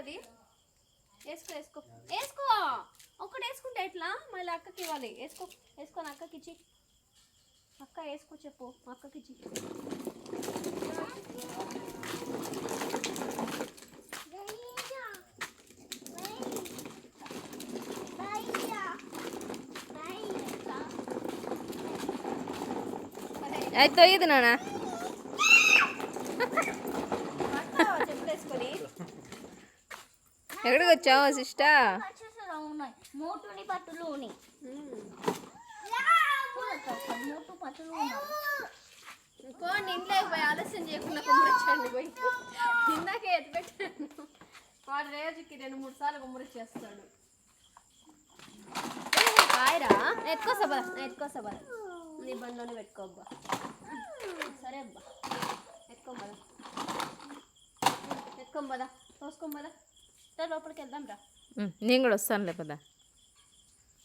అది వేసుకో వేసుకో వేసుకో. ఒకటి వేసుకుంటే ఎట్లా? మళ్ళీ అక్కకి ఇవ్వాలి. వేసుకొని అక్కకి ఇచ్చి. అక్క వేసుకో చెప్పు అక్కకి ఇచ్చి. అది తొయ్యదు నాన్న. చెప్పులేసుకొని ఎక్కడికి వచ్చావు సిస్టర్? మోటుని పట్టులోని ఇంకోండి ఇంట్లో పోయి ఆలస్యం చేయకుండా కుమ్మరించండి పోయి. ఇందాకే ఎత్తిపెట్టాను. వాడు రోజుకి 2-3 సార్లు కుమ్మరిచ్చేస్తాడు. కాయరా ఎత్తుకోసా బా నీ బండిలోనే పెట్టుకోబ్బా. సరే అబ్బా ఎత్తుకోబదా తోసుకోబదా లోపలికి వెళ్దాం రా. నేను కూడా వస్తానులే పదా.